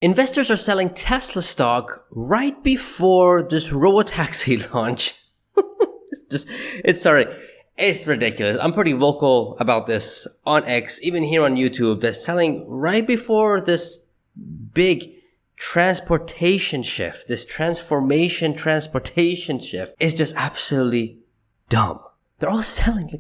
Investors are selling Tesla stock right before this Robotaxi launch. It's ridiculous. I'm pretty vocal about this on X, even here on YouTube. They're selling right before this big transportation shift, this transportation shift is just absolutely dumb. They're all selling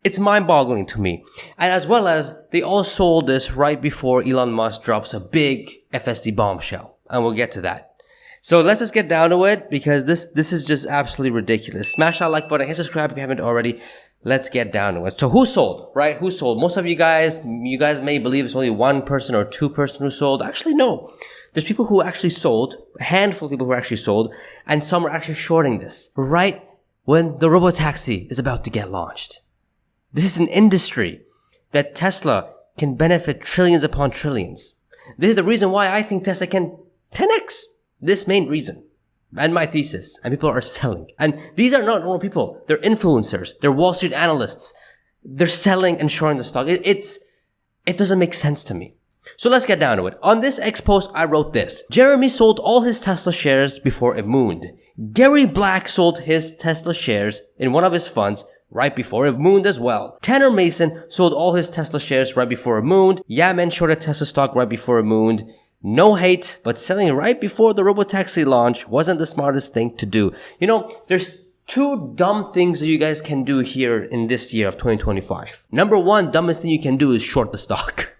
it's mind-boggling to me. And as well as they all sold this right before Elon Musk drops a big FSD bombshell. And we'll get to that. So let's just get down to it because this is just absolutely ridiculous. Smash that like button, hit subscribe if you haven't already. Let's get down to it. So who sold, right? Who sold? Most of you guys may believe it's only one person or two person who sold. Actually, no. There's people who actually sold, a handful of people who actually sold, and some are actually shorting this right when the Robotaxi is about to get launched. This is an industry that Tesla can benefit trillions upon trillions. This is the reason why I think Tesla can 10x. This main reason and my thesis, and people are selling. And these are not normal people. They're influencers. They're Wall Street analysts. They're selling and shorting the stock. It doesn't make sense to me. So let's get down to it. On this X post, I wrote this. Jeremy sold all his Tesla shares before it mooned. Gary Black sold his Tesla shares in one of his funds right before it mooned as well. Tanner Mason sold all his Tesla shares right before it mooned. Yaman shorted Tesla stock right before it mooned. No hate, but selling right before the Robotaxi launch wasn't the smartest thing to do. You know, there's two dumb things that you guys can do here in this year of 2025. Number one, dumbest thing you can do is short the stock.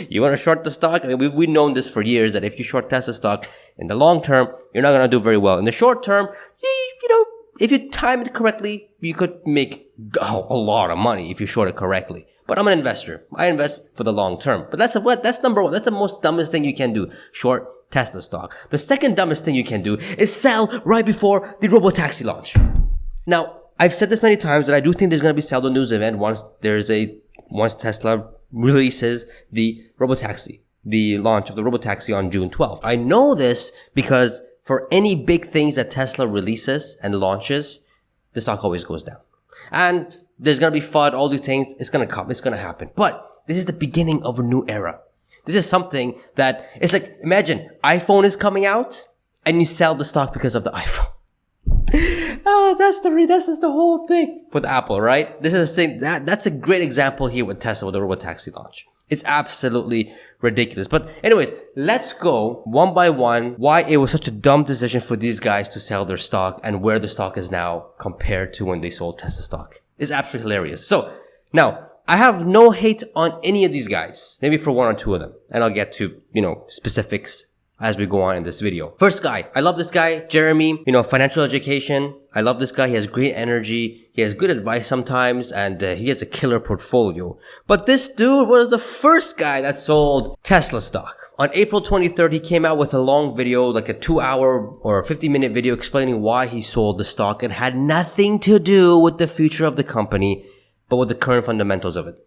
You want to short the stock? I mean, we've known this for years that if you short Tesla stock, in the long term, you're not going to do very well. In the short term, you know, if you time it correctly, you could make a lot of money if you short it correctly. But I'm an investor. I invest for the long term. But that's number one. That's the most dumbest thing you can do. Short Tesla stock. The second dumbest thing you can do is sell right before the Robotaxi launch. Now, I've said this many times that I do think there's going to be sell the news event once Tesla releases the Robotaxi, the launch of the Robotaxi on June 12th. I know this because for any big things that Tesla releases and launches, the stock always goes down. And there's going to be FUD, all these things. It's going to come. It's going to happen. But this is the beginning of a new era. This is something that it's like, imagine iPhone is coming out and you sell the stock because of the iPhone. Oh, that's just the whole thing with Apple, right? This is the thing that's a great example here with Tesla with the Robotaxi launch. It's absolutely ridiculous. But anyways, let's go one by one why it was such a dumb decision for these guys to sell their stock and where the stock is now compared to when they sold Tesla stock. It's absolutely hilarious. So now I have no hate on any of these guys, maybe for one or two of them. And I'll get to, specifics as we go on in this video. First guy, I love this guy, Jeremy, financial education. I love this guy. He has great energy. He has good advice sometimes, and he has a killer portfolio. But this dude was the first guy that sold Tesla stock. On April 23rd, he came out with a long video, like a 2-hour or 50-minute video explaining why he sold the stock. It had nothing to do with the future of the company, but with the current fundamentals of it.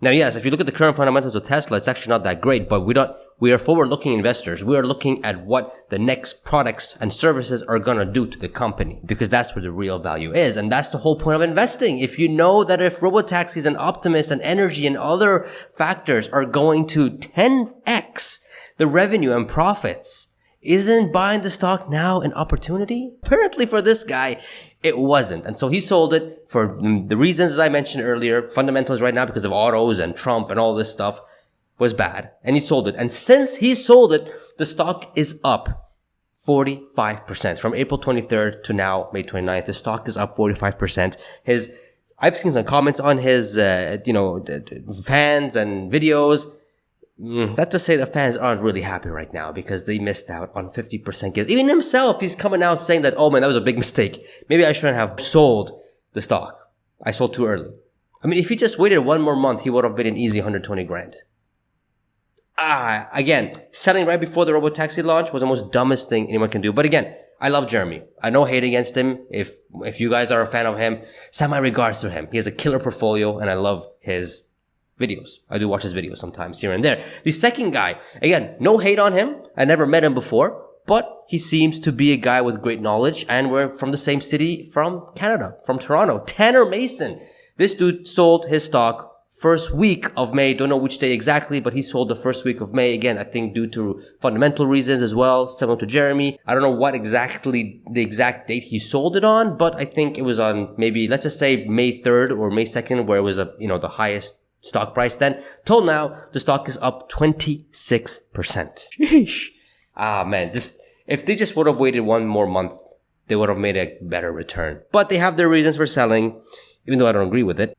Now, yes, if you look at the current fundamentals of Tesla, it's actually not that great, but we are forward-looking investors. We are looking at what the next products and services are going to do to the company, because that's where the real value is. And that's the whole point of investing. If you know that if robotaxis and Optimus and energy and other factors are going to 10x the revenue and profits, isn't buying the stock now an opportunity? Apparently for this guy, it wasn't. And so he sold it for the reasons as I mentioned earlier. Fundamentals right now because of autos and Trump and all this stuff was bad. And he sold it. And since he sold it, the stock is up 45%. From April 23rd to now, May 29th, the stock is up 45%. I've seen some comments on his, fans and videos. Not to say the fans aren't really happy right now because they missed out on 50% gains. Even himself, he's coming out saying that, oh man, that was a big mistake. Maybe I shouldn't have sold the stock. I sold too early. I mean, if he just waited one more month, he would have been an easy 120 grand. Again, selling right before the Robotaxi launch was the most dumbest thing anyone can do. But again, I love Jeremy. I no hate against him. If you guys are a fan of him, send my regards to him. He has a killer portfolio and I love his videos. I do watch his videos sometimes here and there. The second guy, again, no hate on him. I never met him before, but he seems to be a guy with great knowledge, and we're from the same city, from Canada, from Toronto. Tanner Mason. This dude sold his stock first week of May. Don't know which day exactly, but he sold the first week of May. Again, I think due to fundamental reasons as well, similar to Jeremy. I don't know what exactly the exact date he sold it on, but I think it was on maybe, let's just say May 3rd or May 2nd, where it was the highest stock price then. Till now, the stock is up 26%. Sheesh. Ah, man, if they just would have waited one more month, they would have made a better return. But they have their reasons for selling, even though I don't agree with it.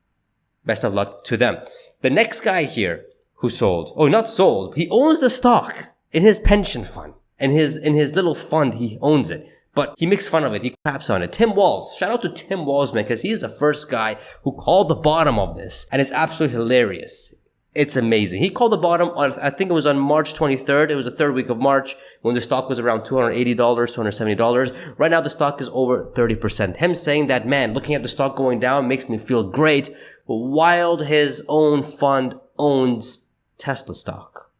Best of luck to them. The next guy here who sold, not sold, he owns the stock in his pension fund. In his little fund, he owns it. But he makes fun of it. He craps on it. Tim Walz. Shout out to Tim Walz, man, because he's the first guy who called the bottom of this. And it's absolutely hilarious. It's amazing. He called the bottom on, I think it was on March 23rd. It was the third week of March when the stock was around $280, $270. Right now, the stock is over 30%. Him saying that, man, looking at the stock going down makes me feel great, while his own fund owns Tesla stock.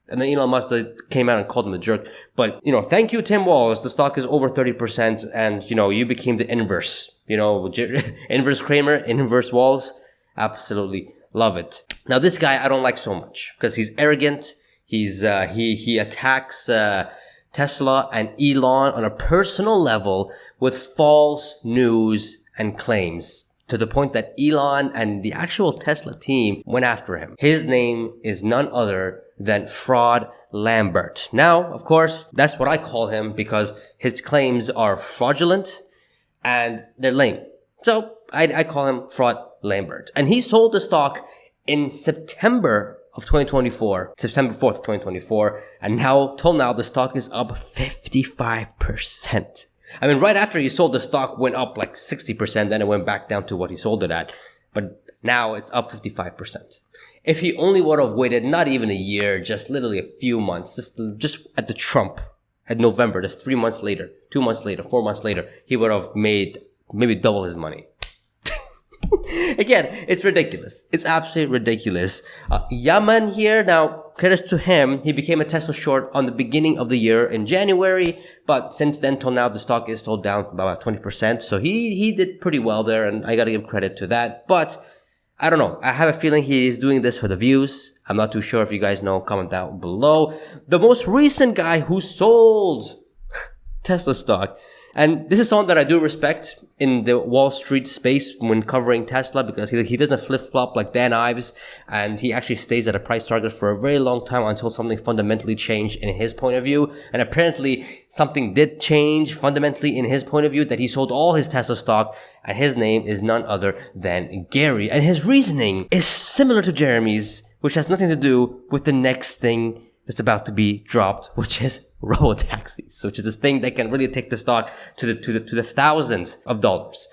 And then Elon Musk came out and called him a jerk. But, thank you, Tim Walz. The stock is over 30%. And, you became the inverse. Inverse Kramer, inverse Walz. Absolutely love it. Now, this guy I don't like so much because he's arrogant. He attacks Tesla and Elon on a personal level with false news and claims, to the point that Elon and the actual Tesla team went after him. His name is none other than Fraud Lambert. Now, of course, that's what I call him because his claims are fraudulent and they're lame. So I call him Fraud Lambert. And he sold the stock in September of 2024, September 4th, 2024. And till now, the stock is up 55%. I mean, right after he sold, the stock went up like 60%. Then it went back down to what he sold it at. But now it's up 55%. If he only would have waited not even a year, just literally a few months, just at the Trump, at November, just 3 months later, 2 months later, 4 months later, he would have made maybe double his money. Again, it's ridiculous. It's absolutely ridiculous. Yaman here, now, credits to him. He became a Tesla short on the beginning of the year in January. But since then till now, the stock is still down about 20%. So he did pretty well there, and I got to give credit to that. But I don't know. I have a feeling he's doing this for the views. I'm not too sure. If you guys know, comment down below. The most recent guy who sold Tesla stock, and this is someone that I do respect in the Wall Street space when covering Tesla, because he doesn't flip-flop like Dan Ives, and he actually stays at a price target for a very long time until something fundamentally changed in his point of view. And apparently something did change fundamentally in his point of view, that he sold all his Tesla stock, and his name is none other than Gary. And his reasoning is similar to Jeremy's, which has nothing to do with the next thing that's about to be dropped, which is Robotaxis, which is this thing that can really take the stock to the thousands of dollars.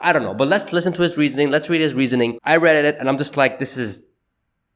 I don't know, but let's listen to his reasoning. Let's read his reasoning. I read it and I'm just like,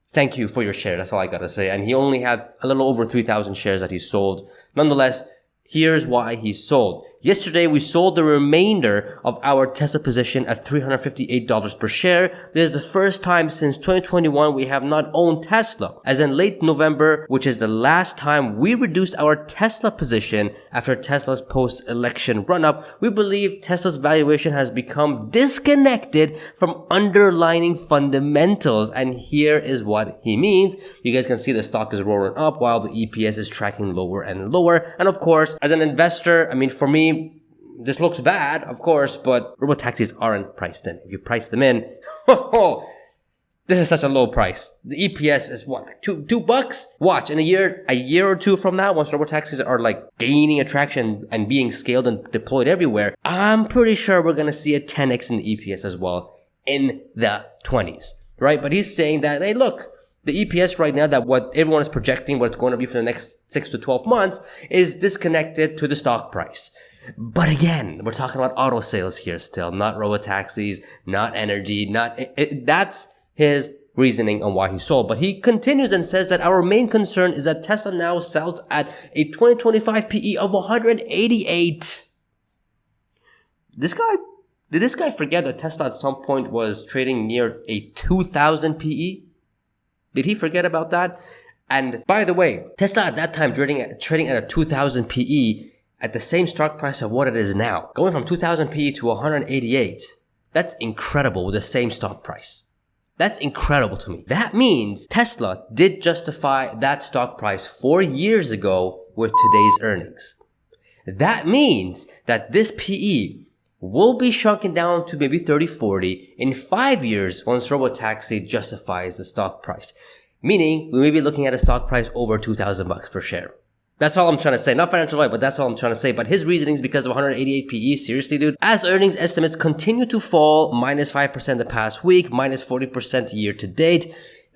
thank you for your share. That's all I gotta say. And he only had a little over 3,000 shares that he sold. Nonetheless, here's why he sold. Yesterday, we sold the remainder of our Tesla position at $358 per share. This is the first time since 2021 we have not owned Tesla. As in late November, which is the last time we reduced our Tesla position after Tesla's post-election run-up, we believe Tesla's valuation has become disconnected from underlying fundamentals. And here is what he means. You guys can see the stock is roaring up while the EPS is tracking lower and lower. And of course, as an investor, I mean, for me, this looks bad, of course, but robotaxis aren't priced in. If you price them in, this is such a low price. The EPS is what, like $2? Watch, in a year or two from now, once robotaxis are like gaining attraction and being scaled and deployed everywhere, I'm pretty sure we're gonna see a 10x in the EPS as well in the 20s, right? But he's saying that, hey, look, the EPS right now, that what everyone is projecting, what it's going to be for the next 6 to 12 months, is disconnected to the stock price. But again, we're talking about auto sales here still, not robotaxis, not energy, that's his reasoning on why he sold. But he continues and says that our main concern is that Tesla now sells at a 2025 PE of 188. Did this guy forget that Tesla at some point was trading near a 2,000 PE? Did he forget about that? And by the way, Tesla at that time trading at a 2,000 PE at the same stock price of what it is now. Going from 2,000 PE to 188. That's incredible with the same stock price. That's incredible to me. That means Tesla did justify that stock price 4 years ago with today's earnings. That means that this PE will be shrunken down to maybe 30, 40 in 5 years once Robotaxi justifies the stock price. Meaning we may be looking at a stock price over $2,000 per share. That's all I'm trying to say. Not financial advice, but that's all I'm trying to say. But his reasoning is because of 188 PE. Seriously, dude. As earnings estimates continue to fall, minus 5% the past week, minus 40% year to date.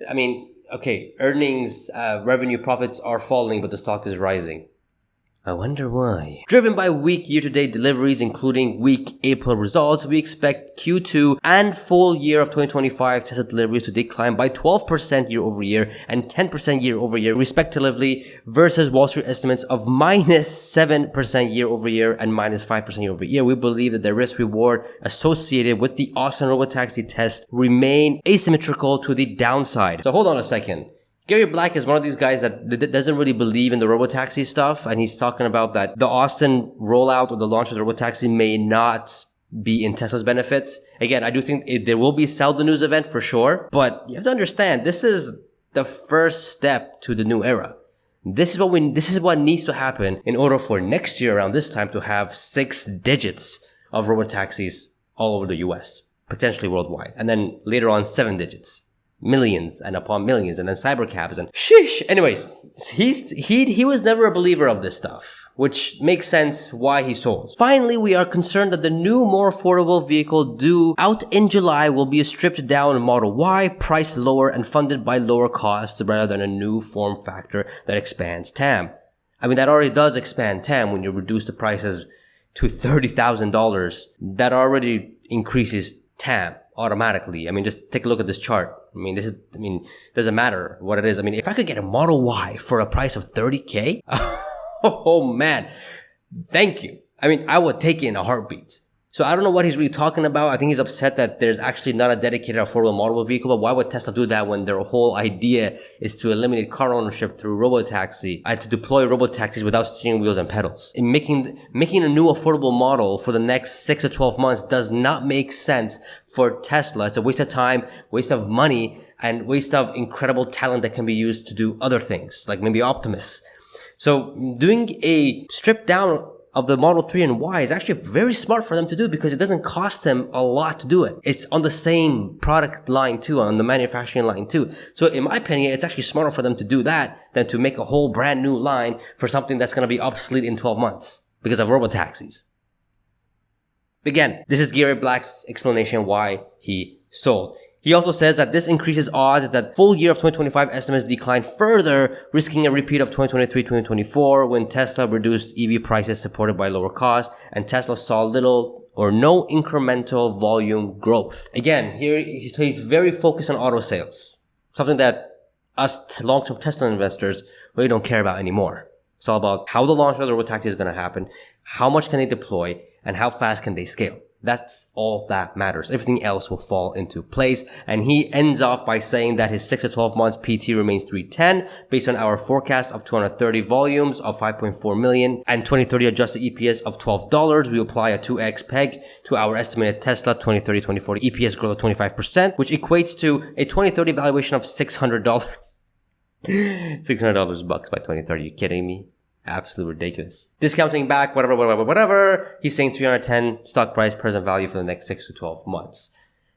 I mean, okay, earnings, revenue, profits are falling, but the stock is rising. I wonder why. Driven by weak year-to-date deliveries, including weak April results, we expect Q2 and full year of 2025 Tesla deliveries to decline by 12% year-over-year and 10% year-over-year, respectively, versus Wall Street estimates of minus 7% year-over-year and minus 5% year-over-year. We believe that the risk-reward associated with the Austin Robotaxi test remain asymmetrical to the downside. So hold on a second. Gary Black is one of these guys that doesn't really believe in the Robotaxi stuff, and he's talking about that the Austin rollout or the launch of the Robotaxi may not be in Tesla's benefits. Again, I do think there will be a sell the news event for sure, but you have to understand this is the first step to the new era. This is what needs to happen in order for next year around this time to have 6 digits of Robotaxis all over the US, potentially worldwide, and then later on 7 digits. Millions and upon millions, and then cybercabs and sheesh. Anyways, he was never a believer of this stuff, which makes sense why he sold. Finally, we are concerned that the new, more affordable vehicle due out in July will be a stripped down Model Y, priced lower and funded by lower costs rather than a new form factor that expands TAM. I mean, that already does expand TAM when you reduce the prices to $30,000. That already increases TAM automatically. I mean, just take a look at this chart. I mean, doesn't matter what it is. I mean, if I could get a Model Y for a price of $30K, oh man, thank you. I mean, I would take it in a heartbeat. So I don't know what he's really talking about. I think he's upset that there's actually not a dedicated affordable model vehicle, but why would Tesla do that when their whole idea is to eliminate car ownership through Robotaxi and to deploy Robotaxis without steering wheels and pedals? In making a new affordable model for the next 6 to 12 months does not make sense for Tesla. It's a waste of time, waste of money, and waste of incredible talent that can be used to do other things, like maybe Optimus. So doing a stripped down of the Model 3 and Y is actually very smart for them to do because it doesn't cost them a lot to do it. It's on the same product line too, on the manufacturing line too. So in my opinion, it's actually smarter for them to do that than to make a whole brand new line for something that's going to be obsolete in 12 months because of Robotaxis. Again, this is Gary Black's explanation why he sold. He also says that this increases odds that full year of 2025 estimates decline further, risking a repeat of 2023-2024 when Tesla reduced EV prices supported by lower costs and Tesla saw little or no incremental volume growth. Again, here he's very focused on auto sales, something that us long-term Tesla investors really don't care about anymore. It's all about how the launch of the Robotaxi is going to happen, how much can they deploy, and how fast can they scale. That's all that matters. Everything else will fall into place. And he ends off by saying that his 6 to 12 months PT remains 310 based on our forecast of 230 volumes of 5.4 million and 2030 adjusted EPS of $12. We apply a 2x peg to our estimated Tesla 2030-2040 EPS growth of 25%, which equates to a 2030 valuation of $600. $600 bucks by 2030. Are you kidding me? Absolutely ridiculous. Discounting back, whatever. He's saying 310 stock price present value for the next 6 to 12 months.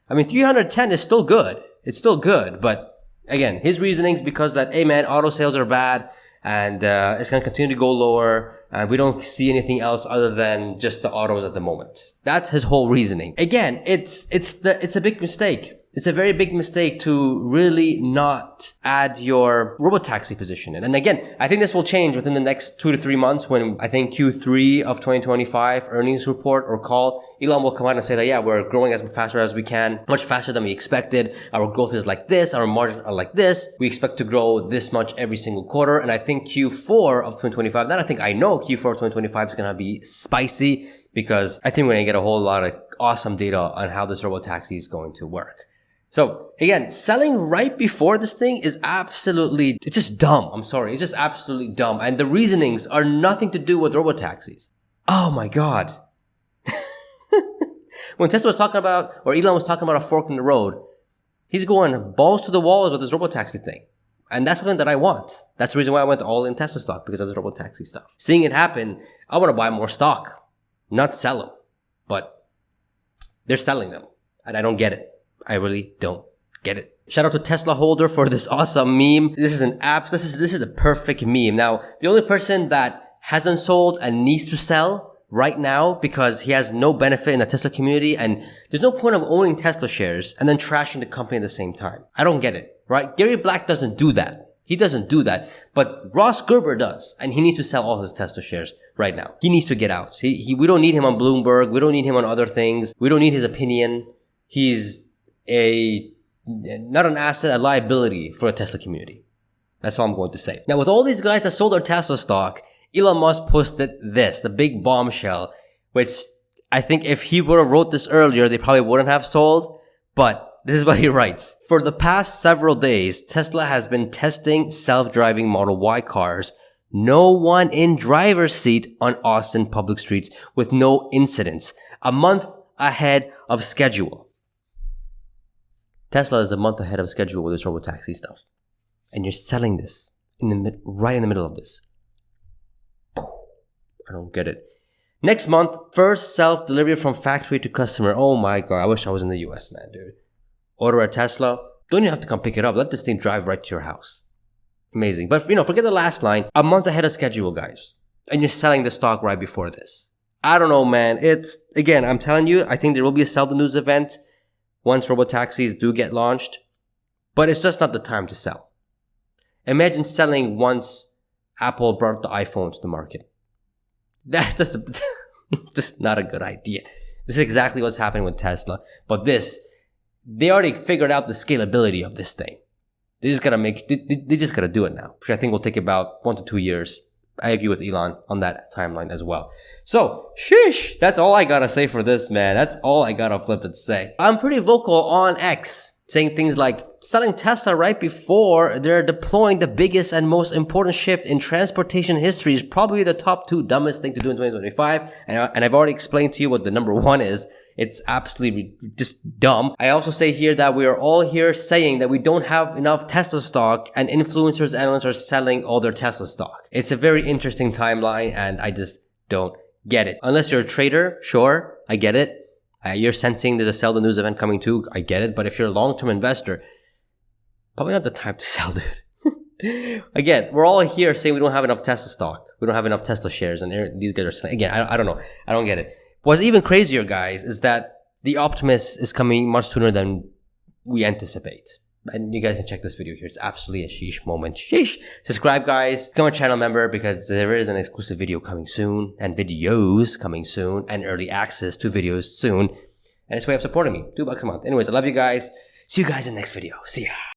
I mean, 310 is still good. It's still good. But again, his reasoning is because that, hey man, auto sales are bad and it's going to continue to go lower. And we don't see anything else other than just the autos at the moment. That's his whole reasoning. Again, it's a big mistake. It's a very big mistake to really not add your Robotaxi position in. And again, I think this will change within the next 2 to 3 months when I think Q3 of 2025 earnings report or call, Elon will come out and say that, yeah, we're growing as faster as we can, much faster than we expected. Our growth is like this. Our margins are like this. We expect to grow this much every single quarter. And I think Q4 of 2025, I know Q4 of 2025 is going to be spicy because I think we're going to get a whole lot of awesome data on how this Robotaxi is going to work. So again, selling right before this thing is it's just dumb. I'm sorry. It's just absolutely dumb. And the reasonings are nothing to do with Robotaxis. Oh my God. When Tesla was talking about, or Elon was talking about a fork in the road, he's going balls to the walls with this Robotaxi thing. And that's something that I want. That's the reason why I went all in Tesla stock, because of the Robotaxi stuff. Seeing it happen, I want to buy more stock, not sell them. But they're selling them, and I don't get it. I really don't get it. Shout out to Tesla holder for this awesome meme. This is an app. This is the perfect meme. Now, the only person that hasn't sold and needs to sell right now because he has no benefit in the Tesla community, and there's no point of owning Tesla shares and then trashing the company at the same time. I don't get it, right? Gary Black doesn't do that. He doesn't do that. But Ross Gerber does, and he needs to sell all his Tesla shares right now. He needs to get out. We don't need him on Bloomberg. We don't need him on other things. We don't need his opinion. He's not an asset, a liability for the Tesla community. That's all I'm going to say. Now, with all these guys that sold their Tesla stock, Elon Musk posted this, the big bombshell, which I think if he would have wrote this earlier, they probably wouldn't have sold. But this is what he writes. For the past several days, Tesla has been testing self-driving Model Y cars. No one in driver's seat on Austin public streets with no incidents. A month ahead of schedule. Tesla is a month ahead of schedule with this Robotaxi stuff. And you're selling this right in the middle of this. I don't get it. Next month, first self-delivery from factory to customer. Oh my God, I wish I was in the US, man, dude. Order a Tesla. Don't even have to come pick it up. Let this thing drive right to your house. Amazing. But, forget the last line. A month ahead of schedule, guys. And you're selling the stock right before this. I don't know, man. Again, I'm telling you, I think there will be a sell the news event once Robotaxis do get launched. But it's just not the time to sell. Imagine selling once Apple brought the iPhone to the market. That's just not a good idea. This is exactly what's happening with Tesla. But they already figured out the scalability of this thing. They just gotta do it now, which I think will take about 1 to 2 years. I agree with Elon on that timeline as well. So, sheesh, that's all I gotta say for this, man. That's all I gotta flip and say. I'm pretty vocal on X, saying things like selling Tesla right before they're deploying the biggest and most important shift in transportation history is probably the top 2 dumbest thing to do in 2025. And I've already explained to you what the number 1 is. It's absolutely just dumb. I also say here that we are all here saying that we don't have enough Tesla stock, and influencers, analysts are selling all their Tesla stock. It's a very interesting timeline, and I just don't get it. Unless you're a trader, sure, I get it. You're sensing there's a sell the news event coming too, I get it. But if you're a long-term investor, probably not the time to sell, dude. Again, we're all here saying we don't have enough Tesla stock. We don't have enough Tesla shares, and these guys are selling. Again, I don't know. I don't get it. What's even crazier, guys, is that the Optimus is coming much sooner than we anticipate. And you guys can check this video here. It's absolutely a sheesh moment. Sheesh. Subscribe, guys. Become a channel member because there is an exclusive video coming soon, and videos coming soon, and early access to videos soon. And it's a way of supporting me. $2 a month. Anyways, I love you guys. See you guys in the next video. See ya.